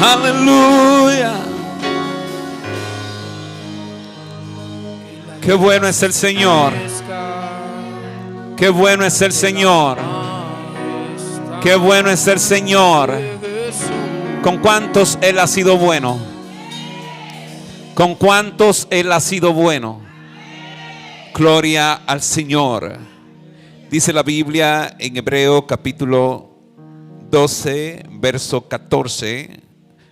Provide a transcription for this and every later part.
Aleluya. Qué bueno es el Señor. Qué bueno es el Señor. Qué bueno es el Señor. ¿Con cuántos Él ha sido bueno? ¿Con cuántos Él ha sido bueno? Gloria al Señor. Dice la Biblia en Hebreo capítulo 12, verso 14,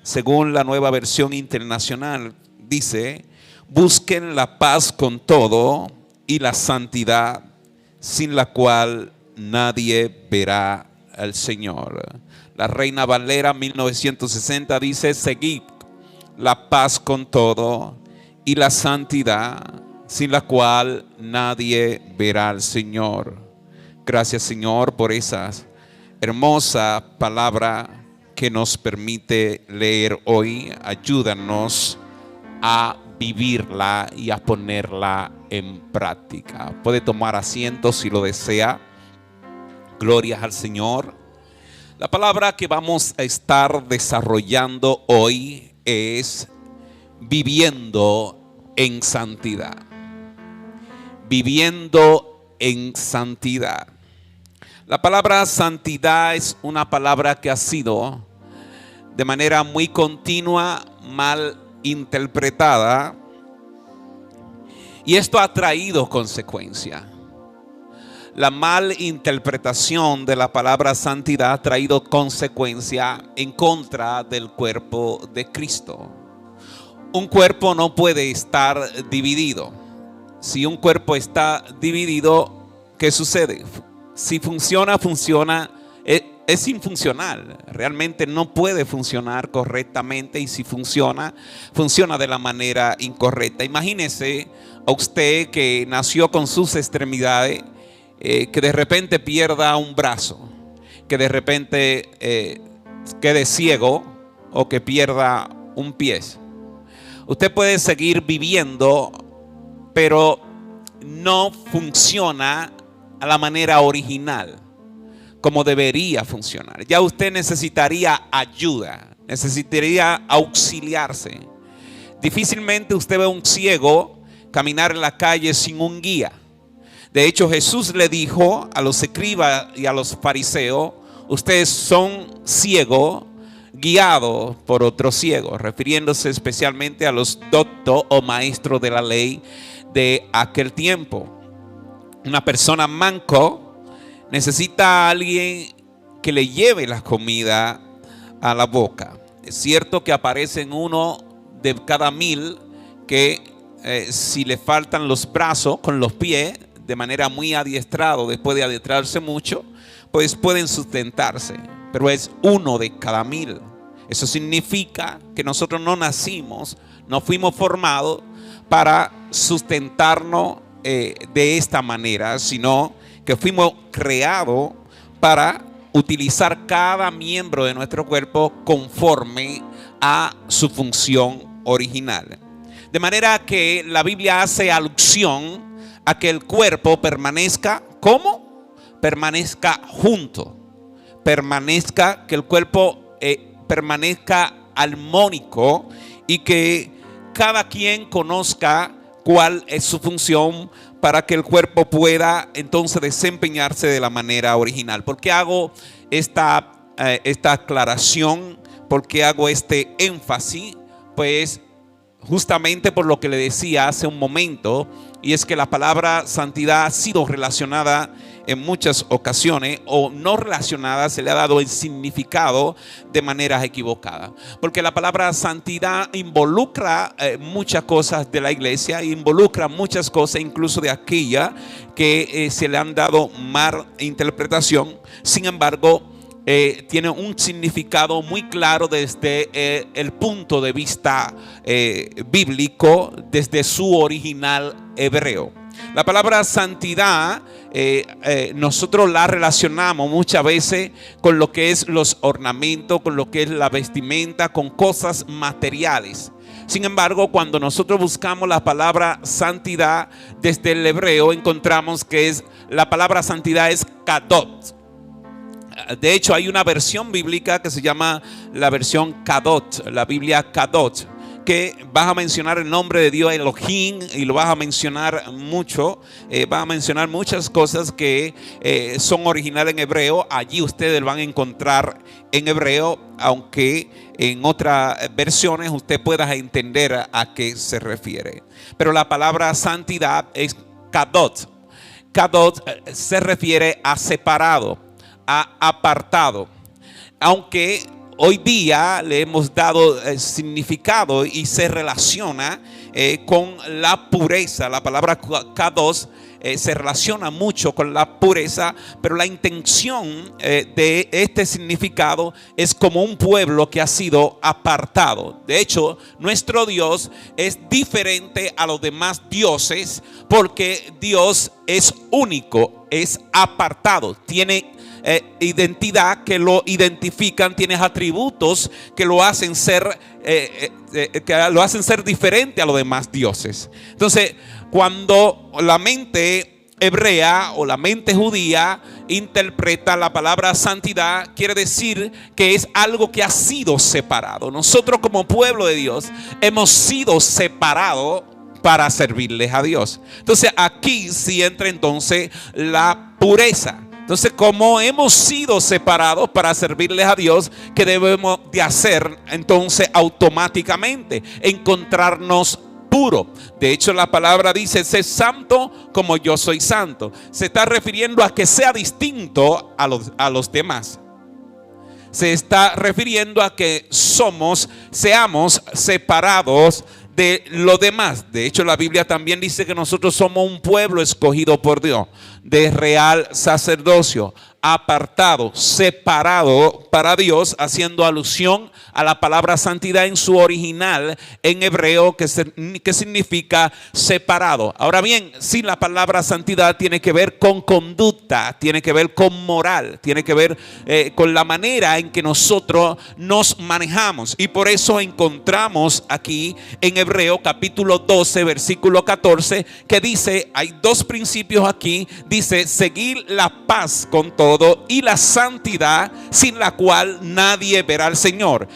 según la Nueva Versión Internacional, dice: busquen la paz con todo y la santidad, sin la cual nadie verá al Señor. La Reina Valera 1960 dice: seguid la paz con todo y la santidad, sin la cual nadie verá al Señor. Gracias, Señor, por esa hermosa palabra que nos permite leer hoy. Ayúdanos a vivirla y a ponerla en práctica. Puede tomar asiento si lo desea. Gloria al Señor. La palabra que vamos a estar desarrollando hoy es viviendo en santidad. Viviendo en santidad. La palabra santidad es una palabra que ha sido de manera muy continua mal interpretada, y esto ha traído consecuencias. La mal interpretación de la palabra santidad ha traído consecuencia en contra del cuerpo de Cristo. Un cuerpo no puede estar dividido. Si un cuerpo está dividido, ¿qué sucede? Si funciona, es infuncional. Realmente no puede funcionar correctamente, y si funciona de la manera incorrecta. Imagínese a usted que nació con sus extremidades, que de repente pierda un brazo, que de repente quede ciego o que pierda un pie. Usted puede seguir viviendo, pero no funciona a la manera original, como debería funcionar. Ya usted necesitaría ayuda, necesitaría auxiliarse. Difícilmente usted ve a un ciego caminar en la calle sin un guía. De hecho, Jesús le dijo a los escribas y a los fariseos: ustedes son ciegos guiados por otros ciegos, refiriéndose especialmente a los doctos o maestros de la ley de aquel tiempo. Una persona manco necesita a alguien que le lleve la comida a la boca. Es cierto que aparecen uno de cada 1000 que si le faltan los brazos con los pies, de manera muy adiestrado, después de adiestrarse mucho, pues pueden sustentarse. Pero es uno de cada 1000. Eso significa que nosotros no nacimos, no fuimos formados para sustentarnos de esta manera, sino que fuimos creados para utilizar cada miembro de nuestro cuerpo conforme a su función original. De manera que la Biblia hace alusión a que el cuerpo permanezca, ¿cómo? Permanezca junto. Permanezca, que el cuerpo permanezca armónico, y que cada quien conozca cuál es su función para que el cuerpo pueda entonces desempeñarse de la manera original. ¿Por qué hago esta aclaración? ¿Por qué hago este énfasis? Pues justamente por lo que le decía hace un momento, y es que la palabra santidad ha sido relacionada en muchas ocasiones, o no relacionada, se le ha dado el significado de manera equivocada. Porque la palabra santidad involucra muchas cosas de la iglesia, involucra muchas cosas incluso de aquella que se le han dado mal interpretación. Sin embargo, tiene un significado muy claro desde el punto de vista bíblico, desde su original hebreo. La palabra santidad nosotros la relacionamos muchas veces con lo que es los ornamentos, con lo que es la vestimenta, con cosas materiales. Sin embargo, cuando nosotros buscamos la palabra santidad desde el hebreo, encontramos que la palabra santidad es kadot. De hecho, hay una versión bíblica que se llama la versión Kadot, la Biblia Kadot, que vas a mencionar el nombre de Dios Elohim y lo vas a mencionar mucho. Vas a mencionar muchas cosas que son originales en hebreo. Allí ustedes lo van a encontrar en hebreo, aunque en otras versiones usted pueda entender a qué se refiere. Pero la palabra santidad es Kadot. Kadot se refiere a separado, a apartado. Aunque hoy día le hemos dado significado y se relaciona con la pureza. La palabra Kadosh se relaciona mucho con la pureza, pero la intención de este significado es como un pueblo que ha sido apartado. De hecho, nuestro Dios es diferente a los demás dioses porque Dios es único, es apartado, tiene identidad que lo identifican, tienes atributos que lo hacen ser diferente a los demás dioses. Entonces, cuando la mente hebrea o la mente judía interpreta la palabra santidad, quiere decir que es algo que ha sido separado. Nosotros como pueblo de Dios hemos sido separados para servirles a Dios. Entonces aquí sí entra entonces la pureza. Entonces, como hemos sido separados para servirles a Dios, ¿qué debemos de hacer entonces automáticamente? Encontrarnos puros. De hecho, la palabra dice: sé santo como yo soy santo. Se está refiriendo a que sea distinto a los demás. Se está refiriendo a que seamos separados de lo demás. De hecho, la Biblia también dice que nosotros somos un pueblo escogido por Dios, de real sacerdocio, apartado, separado para Dios, haciendo alusión a la palabra santidad en su original en hebreo, que significa separado. Ahora bien, si la palabra santidad tiene que ver con conducta, tiene que ver con moral, tiene que ver con la manera en que nosotros nos manejamos, y por eso encontramos aquí en Hebreo capítulo 12 versículo 14 que dice, hay dos principios aquí, dice: seguir la paz con todo y la santidad, sin la cual nadie verá al Señor.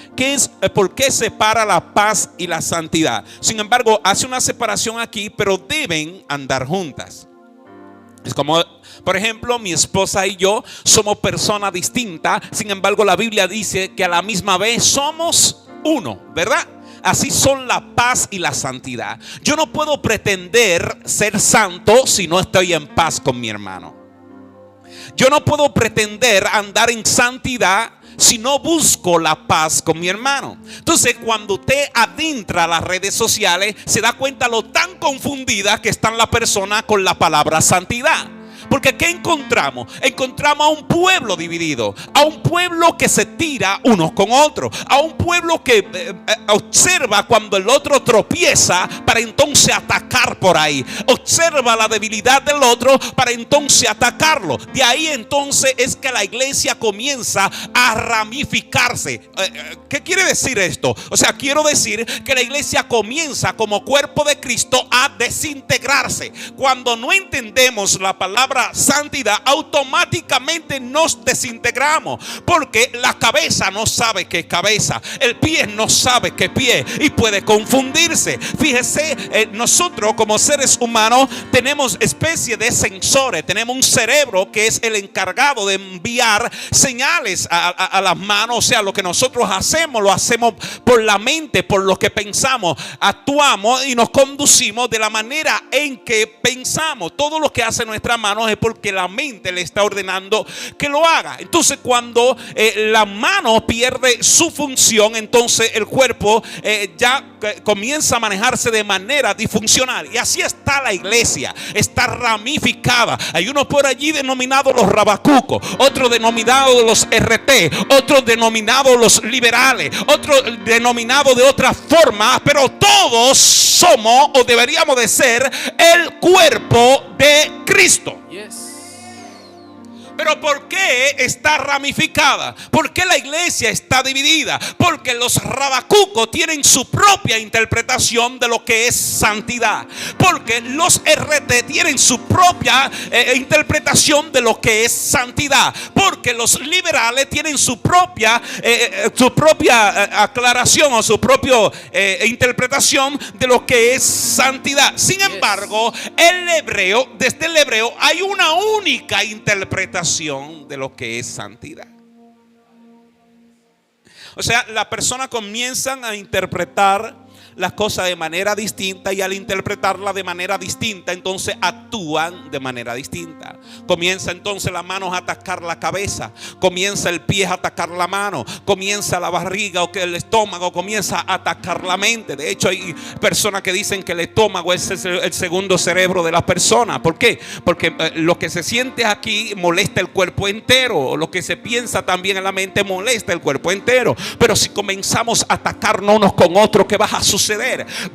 ¿Por qué separa la paz y la santidad? Sin embargo, hace una separación aquí, pero deben andar juntas. Es como, por ejemplo, mi esposa y yo somos personas distintas. Sin embargo, la Biblia dice que a la misma vez somos uno, ¿verdad? Así son la paz y la santidad. Yo no puedo pretender ser santo si no estoy en paz con mi hermano. Yo no puedo pretender andar en santidad si no busco la paz con mi hermano. Entonces, cuando usted adentra las redes sociales, se da cuenta lo tan confundida que están las personas con la palabra santidad. Porque ¿qué encontramos? Encontramos a un pueblo dividido, a un pueblo que se tira unos con otros, a un pueblo que observa cuando el otro tropieza para entonces atacar por ahí, observa la debilidad del otro para entonces atacarlo. De ahí entonces es que la iglesia comienza a ramificarse. ¿Qué quiere decir esto? O sea, quiero decir que la iglesia comienza como cuerpo de Cristo a desintegrarse. Cuando no entendemos la palabra santidad, automáticamente nos desintegramos, porque la cabeza no sabe que es cabeza, el pie no sabe que es pie y puede confundirse. Fíjese, nosotros como seres humanos tenemos especie de sensores, tenemos un cerebro que es el encargado de enviar señales a las manos. O sea, lo que nosotros hacemos, lo hacemos por la mente, por lo que pensamos, actuamos y nos conducimos de la manera en que pensamos. Todo lo que hace nuestra mano es porque la mente le está ordenando que lo haga. Entonces, cuando la mano pierde su función, entonces el cuerpo ya comienza a manejarse de manera disfuncional. Y así está la iglesia, está ramificada. Hay unos por allí denominados los rabacucos, otros denominados los RT, otros denominados los liberales, otros denominados de otra forma, pero todos somos o deberíamos de ser el cuerpo de Cristo. Pero ¿por qué está ramificada? ¿Por qué la iglesia está dividida? Porque los rabacucos tienen su propia interpretación de lo que es santidad. Porque los RT tienen su propia interpretación de lo que es santidad. Porque los liberales tienen su propia aclaración o su propia interpretación de lo que es santidad. Sin embargo, desde el hebreo hay una única interpretación de lo que es santidad. O sea, las personas comienzan a interpretar las cosas de manera distinta, y al interpretarla de manera distinta, entonces actúan de manera distinta. Comienza entonces las manos a atacar la cabeza, comienza el pie a atacar la mano, comienza la barriga o que el estómago comienza a atacar la mente. De hecho, hay personas que dicen que el estómago es el segundo cerebro de la persona. ¿Por qué? Porque lo que se siente aquí molesta el cuerpo entero, lo que se piensa también en la mente molesta el cuerpo entero. Pero si comenzamos a atacarnos unos con otros, ¿qué va a suceder?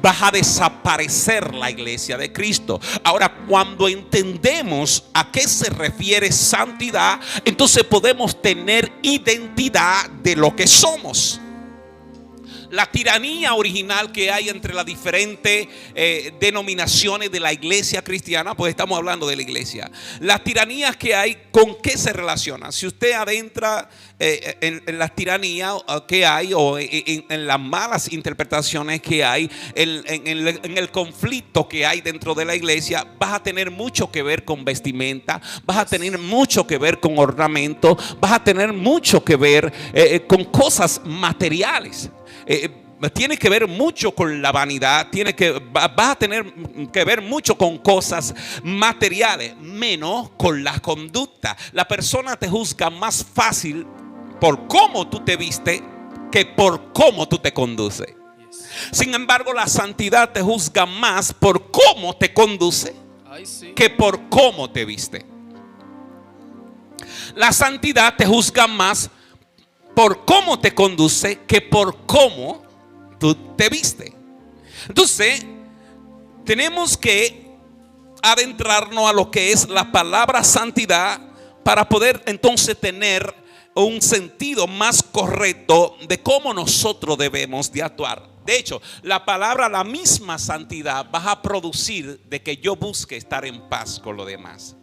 Va a desaparecer la iglesia de Cristo. Ahora, cuando entendemos a qué se refiere santidad, entonces podemos tener identidad de lo que somos. La tiranía original que hay entre las diferentes denominaciones de la iglesia cristiana, pues estamos hablando de la iglesia. Las tiranías que hay, ¿con qué se relacionan? Si usted adentra en las tiranías que hay, o en las malas interpretaciones que hay, en el conflicto que hay dentro de la iglesia, vas a tener mucho que ver con vestimenta, vas a tener mucho que ver con ornamento, vas a tener mucho que ver con cosas materiales. Tiene que ver mucho con la vanidad, vas a tener que ver mucho con cosas materiales, menos con la conducta. La persona te juzga más fácil por cómo tú te viste que por cómo tú te conduces. Sin embargo, la santidad te juzga más por cómo te conduce que por cómo te viste. La santidad te juzga más por cómo te conduce que por cómo tú te viste. Entonces, tenemos que adentrarnos a lo que es la palabra santidad para poder entonces tener un sentido más correcto de cómo nosotros debemos de actuar. De hecho, la misma santidad va a producir de que yo busque estar en paz con los demás.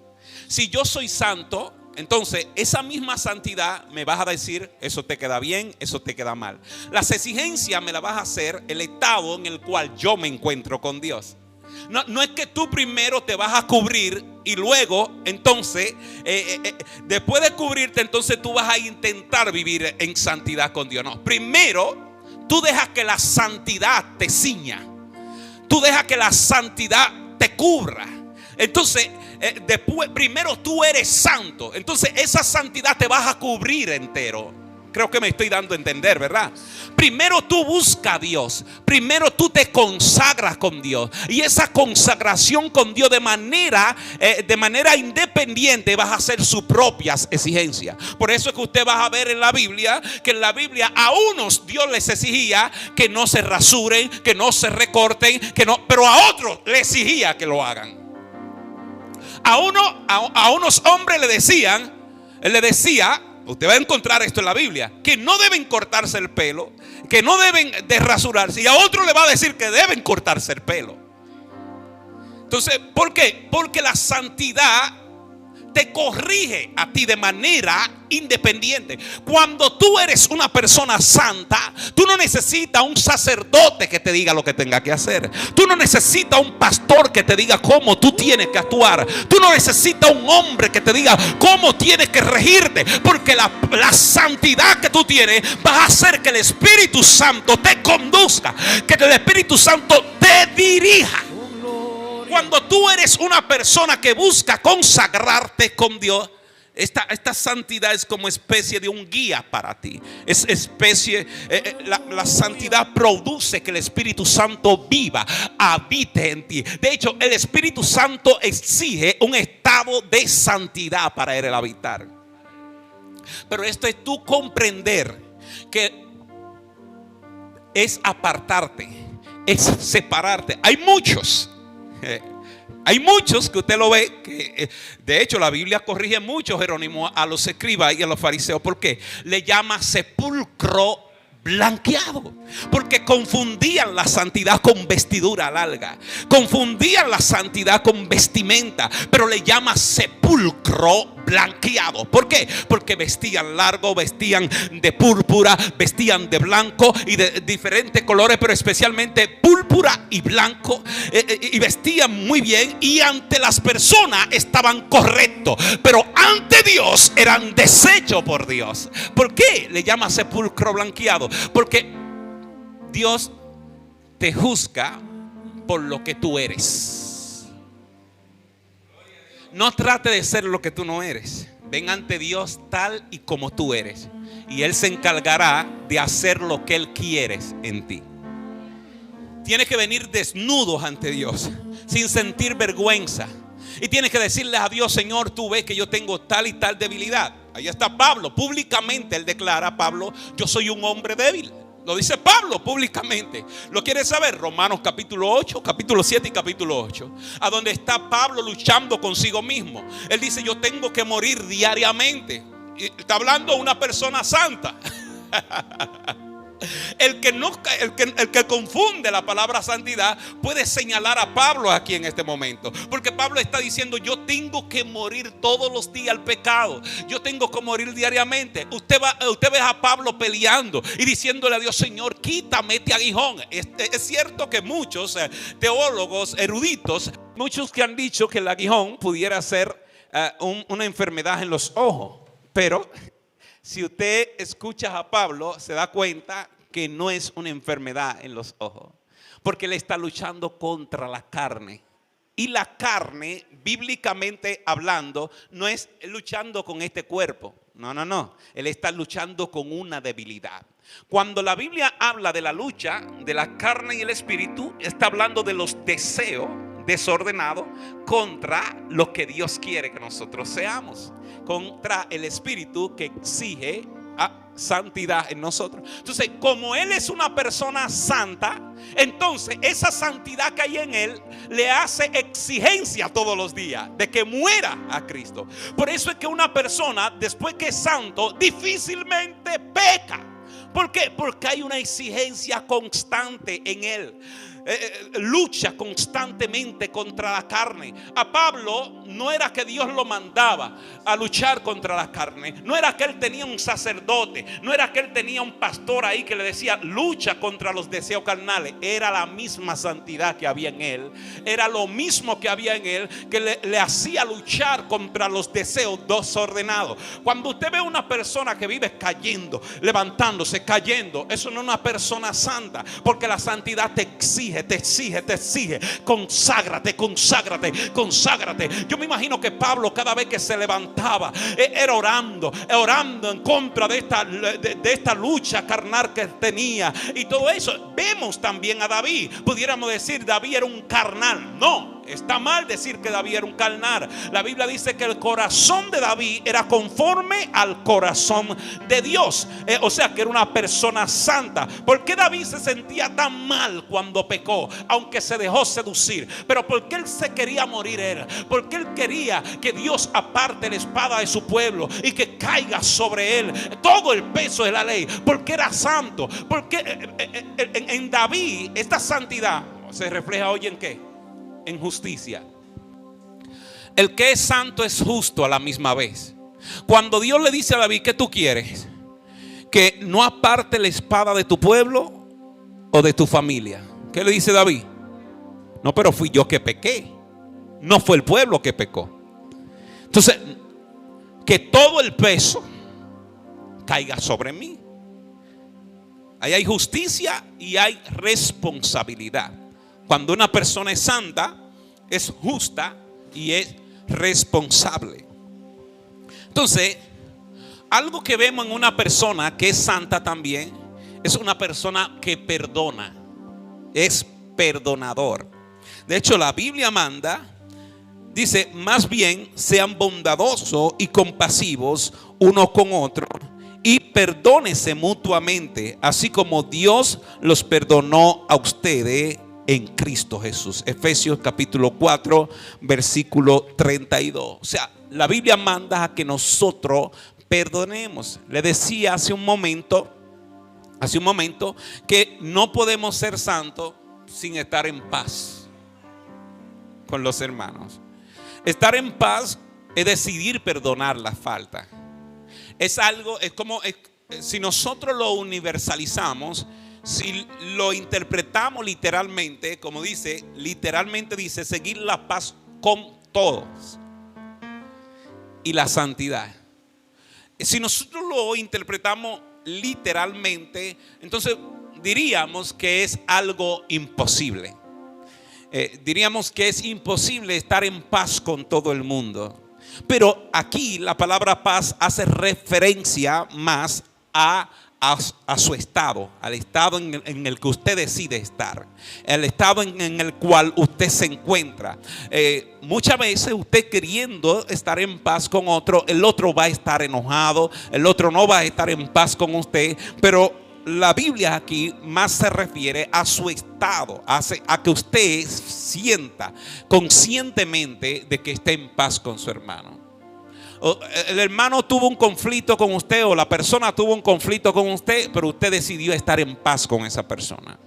Si yo soy santo, entonces esa misma santidad me vas a decir, eso te queda bien, eso te queda mal. Las exigencias me las vas a hacer el estado en el cual yo me encuentro con Dios. No es que tú primero te vas a cubrir y luego entonces después de cubrirte, entonces tú vas a intentar vivir en santidad con Dios. No, primero tú dejas que la santidad te ciña, tú dejas que la santidad te cubra. Entonces después, primero tú eres santo, entonces esa santidad te vas a cubrir entero. Creo que me estoy dando a entender, ¿verdad? Primero tú buscas a Dios, primero tú te consagras con Dios, y esa consagración con Dios de manera independiente vas a hacer sus propias exigencias. Por eso es que usted va a ver en la Biblia que en la Biblia a unos Dios les exigía que no se rasuren, que no se recorten, pero a otros les exigía que lo hagan. A unos hombres le decía, usted va a encontrar esto en la Biblia, que no deben cortarse el pelo, que no deben de rasurarse, y a otro le va a decir que deben cortarse el pelo. Entonces, ¿por qué? Porque la santidad te corrige a ti de manera independiente. Cuando tú eres una persona santa, tú no necesitas un sacerdote que te diga lo que tenga que hacer. Tú no necesitas un pastor que te diga cómo tú tienes que actuar. Tú no necesitas un hombre que te diga cómo tienes que regirte, porque la santidad que tú tienes va a hacer que el Espíritu Santo te conduzca, que el Espíritu Santo te dirija. Cuando tú eres una persona que busca consagrarte con Dios, esta santidad es como especie de un guía para ti. La santidad produce que el Espíritu Santo viva, habite en ti. De hecho, el Espíritu Santo exige un estado de santidad para él habitar. Pero esto es tú comprender que es apartarte, es separarte. Hay muchos Hay muchos que usted lo ve, que de hecho la Biblia corrige mucho, Jerónimo, a los escribas y a los fariseos. ¿Por qué? Le llama sepulcro blanqueado, porque confundían la santidad con vestidura larga, confundían la santidad con vestimenta, pero le llama sepulcro blanqueado. ¿Por qué? Porque vestían largo, vestían de púrpura, vestían de blanco y de diferentes colores, pero especialmente púrpura y blanco, y vestían muy bien, y ante las personas estaban correctos, pero ante Dios eran desechos por Dios. ¿Por qué le llama sepulcro blanqueado? Porque Dios te juzga por lo que tú eres. No trate de ser lo que tú no eres. Ven ante Dios tal y como tú eres, y Él se encargará de hacer lo que Él quiere en ti. Tienes que venir desnudos ante Dios, sin sentir vergüenza. Y tienes que decirle a Dios: Señor, tú ves que yo tengo tal y tal debilidad. Ahí está Pablo, públicamente él declara: Pablo, yo soy un hombre débil. Lo dice Pablo públicamente. ¿Lo quieres saber? Romanos capítulo 8, capítulo 7 y capítulo 8. A donde está Pablo luchando consigo mismo. Él dice: yo tengo que morir diariamente. Y está hablando de una persona santa. El que confunde la palabra santidad puede señalar a Pablo aquí en este momento, porque Pablo está diciendo: yo tengo que morir todos los días al pecado, yo tengo que morir diariamente. Usted ve a Pablo peleando y diciéndole a Dios: Señor, quítame este aguijón. Es cierto que muchos teólogos eruditos, muchos que han dicho que el aguijón pudiera ser una enfermedad en los ojos, pero si usted escucha a Pablo, se da cuenta que no es una enfermedad en los ojos, porque él está luchando contra la carne. Y la carne, bíblicamente hablando, no es luchando con este cuerpo. No. Él está luchando con una debilidad. Cuando la Biblia habla de la lucha de la carne y el espíritu, está hablando de los deseos desordenados contra lo que Dios quiere que nosotros seamos, contra el espíritu que exige santidad en nosotros. Entonces, como él es una persona santa, entonces esa santidad que hay en él le hace exigencia todos los días de que muera a Cristo. Por eso es que una persona, después que es santo, difícilmente peca. ¿Por qué? Porque hay una exigencia constante en él. Lucha constantemente contra la carne. A Pablo no era que Dios lo mandaba a luchar contra la carne, no era que él tenía un sacerdote, no era que él tenía un pastor ahí que le decía: lucha contra los deseos carnales. Era la misma santidad que había en él, era lo mismo que había en él que le hacía luchar contra los deseos desordenados. Cuando usted ve a una persona que vive cayendo, levantándose, cayendo, eso no es una persona santa, porque la santidad te exige. Conságrate. Yo me imagino que Pablo, cada vez que se levantaba, era orando en contra de esta lucha carnal que tenía y todo eso. Vemos también a David. Pudiéramos decir: David era un carnal. No, está mal decir que David era un carnal. La Biblia dice que el corazón de David era conforme al corazón de Dios. O sea que era una persona santa. ¿Por qué David se sentía tan mal cuando pecó? Aunque se dejó seducir. Pero porque él se quería morir él. Porque él quería que Dios aparte la espada de su pueblo y que caiga sobre él todo el peso de la ley. Porque era santo. Porque en David esta santidad se refleja hoy en ¿qué? En justicia. El que es santo es justo a la misma vez. Cuando Dios le dice a David: ¿qué tú quieres? Que no aparte la espada de tu pueblo o de tu familia. ¿Qué le dice David? No, pero fui yo que pequé, no fue el pueblo que pecó. Entonces, que todo el peso caiga sobre mí. Ahí hay justicia y hay responsabilidad. Cuando una persona es santa, es justa y es responsable. Entonces, algo que vemos en una persona que es santa también es una persona que perdona, es perdonador. De hecho, la Biblia manda, dice: más bien sean bondadosos y compasivos uno con otro y perdónense mutuamente, así como Dios los perdonó a ustedes en Cristo Jesús. Efesios capítulo 4, versículo 32. O sea, la Biblia manda a que nosotros perdonemos. Le decía hace un momento que no podemos ser santos sin estar en paz con los hermanos. Estar en paz es decidir perdonar la falta. Es algo, si nosotros lo universalizamos, si lo interpretamos literalmente, como literalmente dice seguir la paz con todos y la santidad. Si nosotros lo interpretamos literalmente, entonces diríamos que es algo imposible. Diríamos que es imposible estar en paz con todo el mundo. Pero aquí la palabra paz hace referencia más a su estado, al estado en el que usted decide estar, el estado en el cual usted se encuentra. Muchas veces usted queriendo estar en paz con otro, el otro va a estar enojado, el otro no va a estar en paz con usted, pero la Biblia aquí más se refiere a su estado, a que usted sienta conscientemente de que está en paz con su hermano. El hermano tuvo un conflicto con usted, o la persona tuvo un conflicto con usted, pero usted decidió estar en paz con esa persona.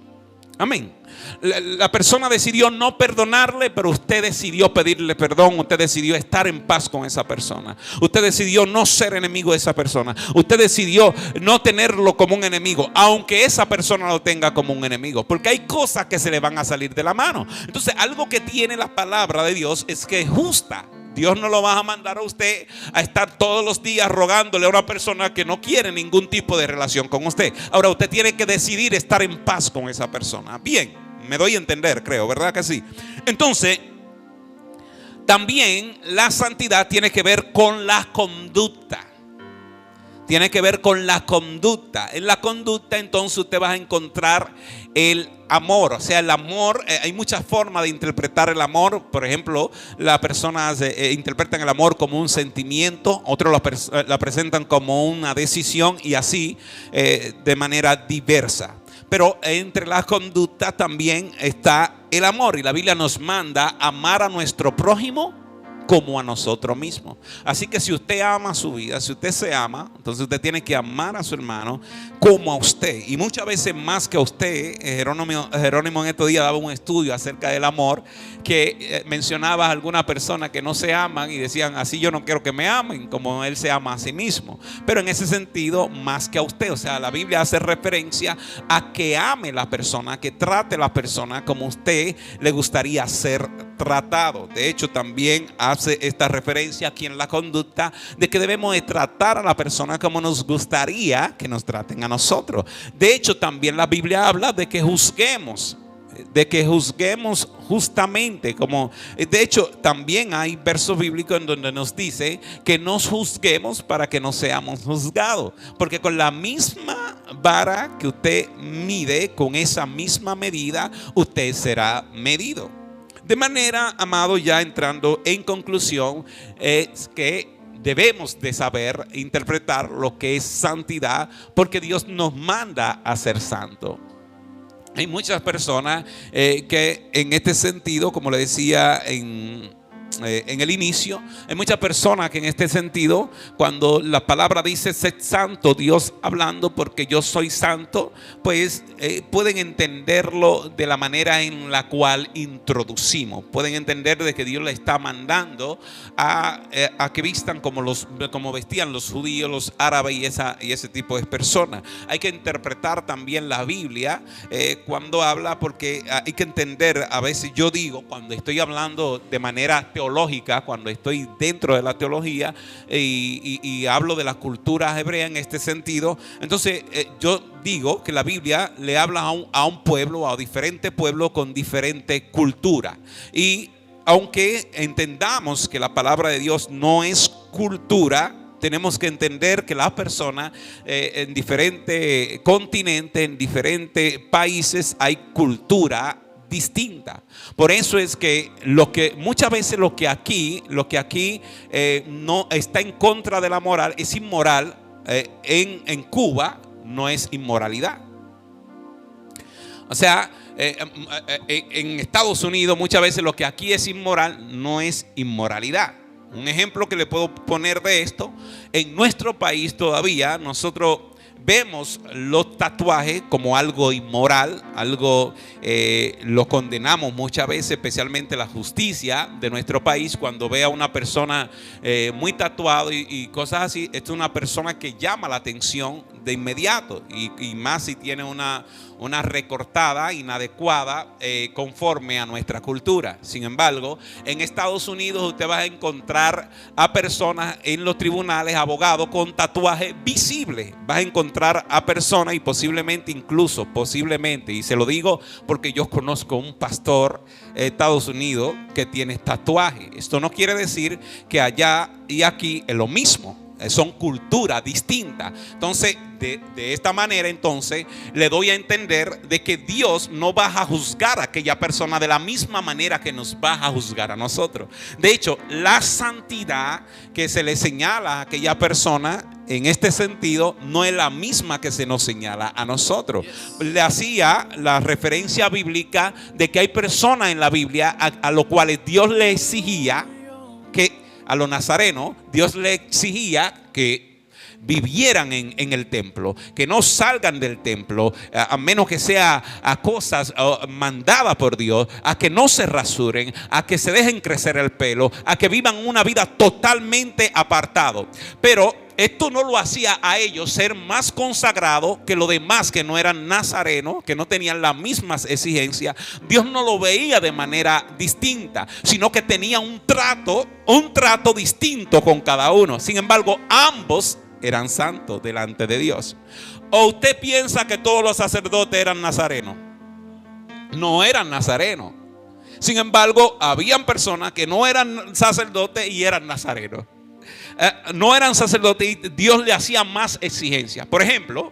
Amén. La persona decidió no perdonarle, pero usted decidió pedirle perdón. Usted decidió estar en paz con esa persona. Usted decidió no ser enemigo de esa persona. Usted decidió no tenerlo como un enemigo, aunque esa persona lo tenga como un enemigo, porque hay cosas que se le van a salir de la mano. Entonces, algo que tiene la palabra de Dios es que es justa. Dios no lo va a mandar a usted a estar todos los días rogándole a una persona que no quiere ningún tipo de relación con usted. Ahora usted tiene que decidir estar en paz con esa persona. Bien, me doy a entender, creo, ¿verdad que sí? Entonces, también la santidad tiene que ver con la conducta. Tiene que ver con la conducta. En la conducta entonces usted va a encontrar el amor. O sea, el amor, hay muchas formas de interpretar el amor. Por ejemplo, las personas interpretan el amor como un sentimiento, otros la presentan como una decisión, y así de manera diversa. Pero entre las conductas también está el amor, y la Biblia nos manda amar a nuestro prójimo como a nosotros mismos. Así que si usted ama su vida, si usted se ama, entonces usted tiene que amar a su hermano como a usted. Y muchas veces más que a usted. Jerónimo en estos días daba un estudio acerca del amor, que mencionaba a algunas personas que no se aman y decían: así yo no quiero que me amen como él se ama a sí mismo. Pero en ese sentido, más que a usted. O sea, la Biblia hace referencia a que ame a la persona, que trate a la persona como usted le gustaría ser tratado. De hecho, también hace esta referencia aquí en la conducta de que debemos de tratar a la persona como nos gustaría que nos traten a nosotros. De hecho, también la Biblia habla de que juzguemos justamente. De hecho, también hay versos bíblicos en donde nos dice que nos juzguemos para que no seamos juzgados, porque con la misma vara que usted mide, con esa misma medida usted será medido. De manera, amado, ya entrando en conclusión, es que debemos de saber interpretar lo que es santidad, porque Dios nos manda a ser santos. Hay muchas personas que en este sentido, como le decía en el inicio, hay muchas personas que en este sentido, cuando la palabra dice sed santo, Dios hablando porque yo soy santo, pues pueden entenderlo de la manera en la cual introducimos. Pueden entender de que Dios le está mandando a que vistan como vestían los judíos, los árabes y ese tipo de personas. Hay que interpretar también la Biblia cuando habla, porque hay que entender. A veces yo digo, cuando estoy hablando de manera teológica, cuando estoy dentro de la teología y hablo de la cultura hebrea en este sentido, entonces yo digo que la Biblia le habla a un pueblo, a diferentes pueblos con diferente cultura. Y aunque entendamos que la palabra de Dios no es cultura, tenemos que entender que las personas en diferentes continentes, en diferentes países, hay cultura distinta. Por eso es que muchas veces lo que aquí no está en contra de la moral es inmoral. En Cuba no es inmoralidad. O sea, en Estados Unidos muchas veces lo que aquí es inmoral no es inmoralidad. Un ejemplo que le puedo poner de esto: en nuestro país todavía nosotros vemos los tatuajes como algo inmoral, algo lo condenamos muchas veces, especialmente la justicia de nuestro país. Cuando ve a una persona muy tatuada y cosas así, es una persona que llama la atención de inmediato, y más si tiene una recortada inadecuada conforme a nuestra cultura. Sin embargo, en Estados Unidos usted va a encontrar a personas en los tribunales, abogados con tatuajes visibles. Vas a encontrar a personas, y posiblemente, y se lo digo porque yo conozco un pastor de Estados Unidos que tiene tatuaje. Esto no quiere decir que allá y aquí es lo mismo. Son culturas distintas. Entonces, de esta manera, entonces, le doy a entender de que Dios no va a juzgar a aquella persona de la misma manera que nos va a juzgar a nosotros. De hecho, la santidad que se le señala a aquella persona en este sentido no es la misma que se nos señala a nosotros. Le hacía la referencia bíblica de que hay personas en la Biblia a los cuales Dios le exigía que, a los nazarenos, Dios le exigía que vivieran en el templo, que no salgan del templo, a menos que sea a cosas mandadas por Dios, a que no se rasuren, a que se dejen crecer el pelo, a que vivan una vida totalmente apartado. Pero esto no lo hacía a ellos ser más consagrados que los demás que no eran nazarenos, que no tenían las mismas exigencias. Dios no lo veía de manera distinta, sino que tenía un trato distinto con cada uno. Sin embargo, ambos eran santos delante de Dios. ¿O usted piensa que todos los sacerdotes eran nazarenos? No eran nazarenos. Sin embargo, habían personas que no eran sacerdotes y eran nazarenos. No eran sacerdotes y Dios le hacía más exigencias. Por ejemplo,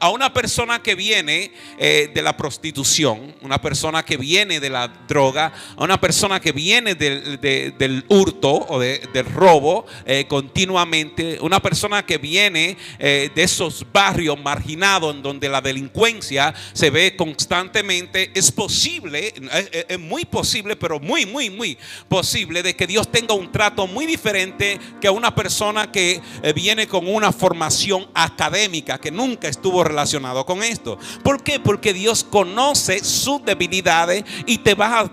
a una persona que viene de la prostitución, una persona que viene de la droga, a una persona que viene del hurto o del robo continuamente, una persona que viene de esos barrios marginados en donde la delincuencia se ve constantemente, es posible, es muy posible, pero muy posible, de que Dios tenga un trato muy diferente que a una persona que viene con una formación académica, que nunca estuvo relacionado con esto. ¿Por qué? Porque Dios conoce sus debilidades y te va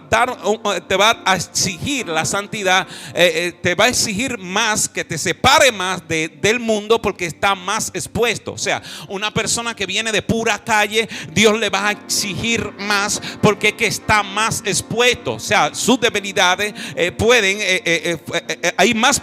a exigir la santidad, te va a exigir más, que te separe más del mundo, porque está más expuesto. O sea, una persona que viene de pura calle, Dios le va a exigir más porque es que está más expuesto. O sea, sus debilidades hay más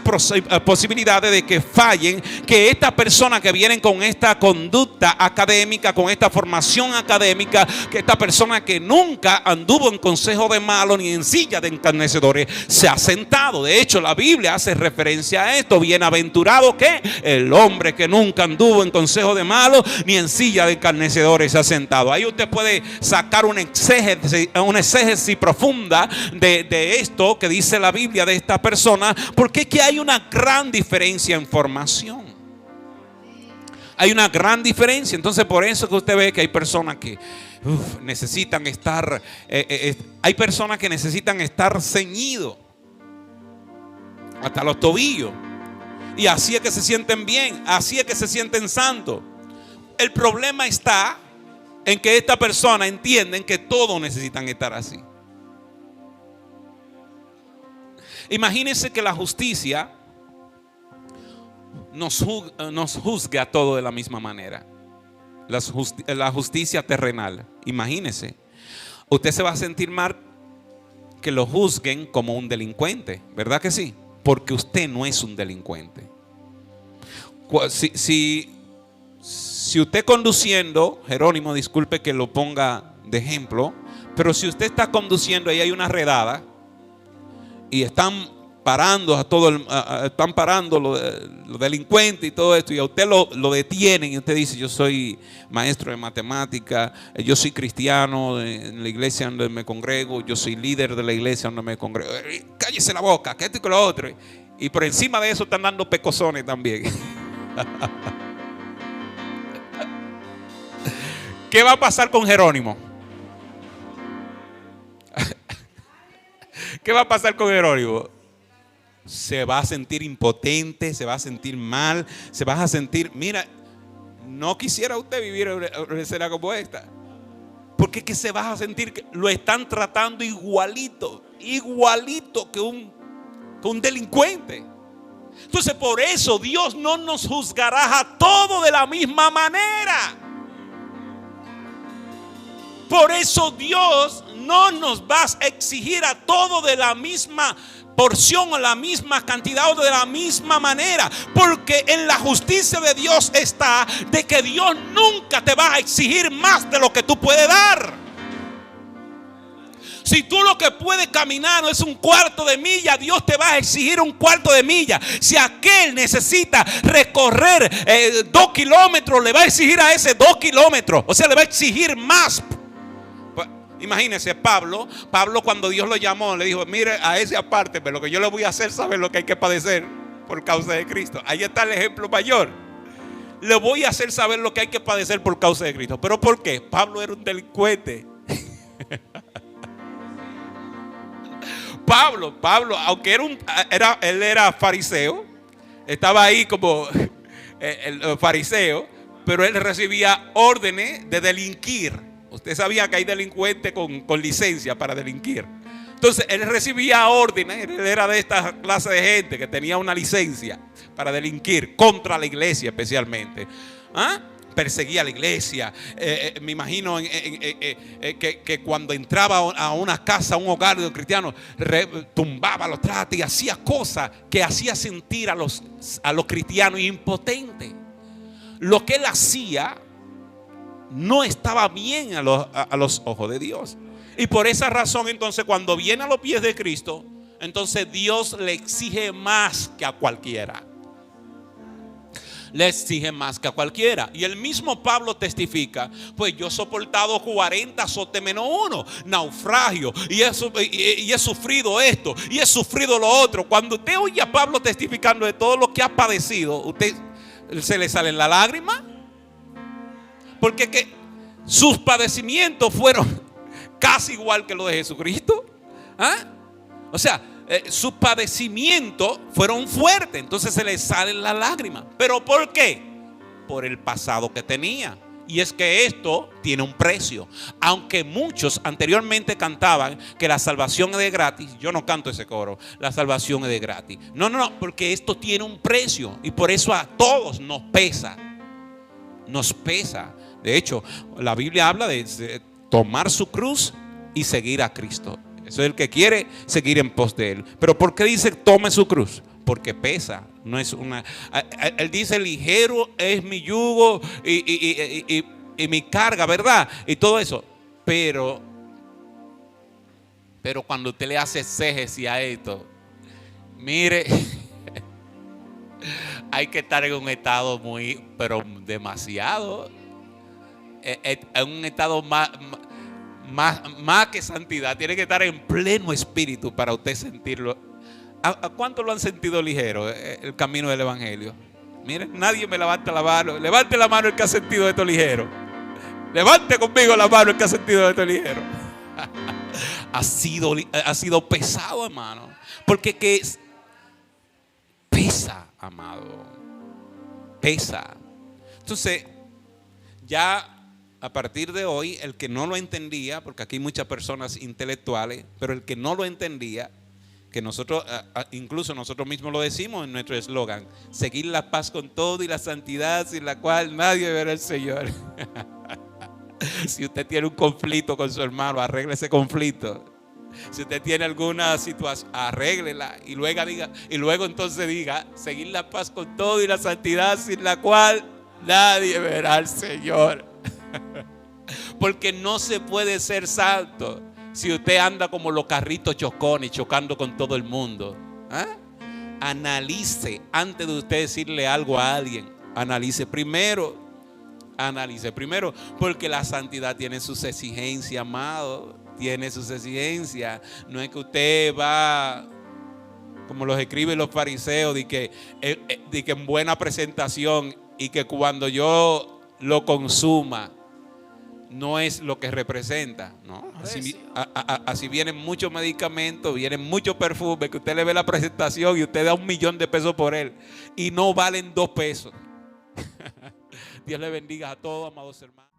posibilidades de que fallen que esta persona que vienen con esta conducta académica, con esta formación académica, que esta persona que nunca anduvo en consejo de malos ni en silla de escarnecedores se ha sentado. De hecho, la Biblia hace referencia a esto: bienaventurado que el hombre que nunca anduvo en consejo de malos ni en silla de escarnecedores se ha sentado. Ahí usted puede sacar una exégesis profunda de esto que dice la Biblia de esta persona, porque es que hay una gran diferencia en formación. Hay una gran diferencia. Entonces, por eso que usted ve que hay personas que necesitan estar, hay personas que necesitan estar ceñidos hasta los tobillos, y así es que se sienten bien, así es que se sienten santos. El problema está en que estas personas entienden que todos necesitan estar así. Imagínense que la justicia nos juzga a todos de la misma manera. La justicia terrenal. Imagínese, usted se va a sentir mal que lo juzguen como un delincuente, ¿verdad que sí? Porque usted no es un delincuente. Si usted conduciendo, Jerónimo, disculpe que lo ponga de ejemplo, pero si usted está conduciendo y hay una redada y están parando están parando los delincuentes y todo esto, y a usted lo detienen, y usted dice: yo soy maestro de matemática, yo soy cristiano en la iglesia donde me congrego, yo soy líder de la iglesia donde me congrego, cállese la boca, que esto y que lo otro, y por encima de eso están dando pecosones también. ¿Qué va a pasar con Jerónimo? ¿Qué va a pasar con Jerónimo? Se va a sentir impotente, se va a sentir mal, se va a sentir, mira, no quisiera usted vivir en una escena como esta. Porque es que se va a sentir que lo están tratando igualito que un delincuente. Entonces por eso Dios no nos juzgará a todos de la misma manera. Por eso Dios no nos va a exigir a todos de la misma porción o la misma cantidad o de la misma manera, porque en la justicia de Dios está de que Dios nunca te va a exigir más de lo que tú puedes dar. Si tú lo que puedes caminar no es un cuarto de milla, Dios te va a exigir un cuarto de milla. Si aquel necesita recorrer 2 kilómetros, le va a exigir a ese 2 kilómetros. O sea, le va a exigir más. Imagínense, Pablo cuando Dios lo llamó, le dijo, mire, a ese aparte, pero lo que yo le voy a hacer, saber lo que hay que padecer por causa de Cristo. Ahí está el ejemplo mayor. Le voy a hacer saber lo que hay que padecer por causa de Cristo. ¿Pero por qué? Pablo era un delincuente. Pablo, aunque él era fariseo, estaba ahí como el fariseo, pero él recibía órdenes de delinquir. Usted sabía que hay delincuentes con licencia para delinquir. Entonces él recibía órdenes, él era de esta clase de gente que tenía una licencia para delinquir contra la iglesia especialmente. Perseguía a la iglesia. Me imagino que cuando entraba a una casa, a un hogar de los cristianos, tumbaba los tratos y hacía cosas que hacía sentir a los cristianos impotentes. Lo que él hacía no estaba bien a los ojos de Dios. Y por esa razón, entonces, cuando viene a los pies de Cristo, entonces Dios le exige más que a cualquiera. Le exige más que a cualquiera. Y el mismo Pablo testifica: pues yo he soportado 40 azotes menos uno, naufragio, y he sufrido esto, y he sufrido lo otro. Cuando usted oye a Pablo testificando de todo lo que ha padecido, usted se le salen las lágrimas. Porque que sus padecimientos fueron casi igual que los de Jesucristo. O sea, sus padecimientos fueron fuertes. Entonces se le salen las lágrimas. ¿Pero por qué? Por el pasado que tenía. Y es que esto tiene un precio. Aunque muchos anteriormente cantaban que la salvación es de gratis, yo no canto ese coro. La salvación es de gratis. No, porque esto tiene un precio. Y por eso a todos nos pesa. Nos pesa. De hecho, la Biblia habla de tomar su cruz y seguir a Cristo. Eso es el que quiere seguir en pos de Él. Pero ¿por qué dice tome su cruz? Porque pesa. No es una. Él dice ligero es mi yugo y mi carga, ¿verdad? Y todo eso. Pero cuando usted le hace exégesis a esto, mire, hay que estar en un estado pero demasiado. En un estado más que santidad. Tiene que estar en pleno espíritu para usted sentirlo. ¿A cuánto lo han sentido ligero el camino del evangelio? Miren, nadie me levanta la mano. Levante la mano el que ha sentido esto ligero. Levante conmigo la mano el que ha sentido esto ligero. Ha sido pesado, hermano. Porque pesa, amado. Pesa. Entonces, ya a partir de hoy, el que no lo entendía, porque aquí hay muchas personas intelectuales, pero el que no lo entendía, que nosotros, incluso nosotros mismos lo decimos en nuestro eslogan: seguir la paz con todo y la santidad sin la cual nadie verá al Señor. Si usted tiene un conflicto con su hermano, arregle ese conflicto. Si usted tiene alguna situación, arréglela y luego entonces diga: seguir la paz con todo y la santidad sin la cual nadie verá al Señor. Porque no se puede ser santo si usted anda como los carritos chocones, chocando con todo el mundo. Analice antes de usted decirle algo a alguien. Analice primero, porque la santidad tiene sus exigencias, amado. Tiene sus exigencias. No es que usted va, como los escriben los fariseos, de que en buena presentación, y que cuando yo lo consuma no es lo que representa, ¿no? Así vienen muchos medicamentos, vienen muchos perfumes que usted le ve la presentación y usted da 1.000.000 de pesos por él y no valen 2 pesos. Dios le bendiga a todos, amados hermanos.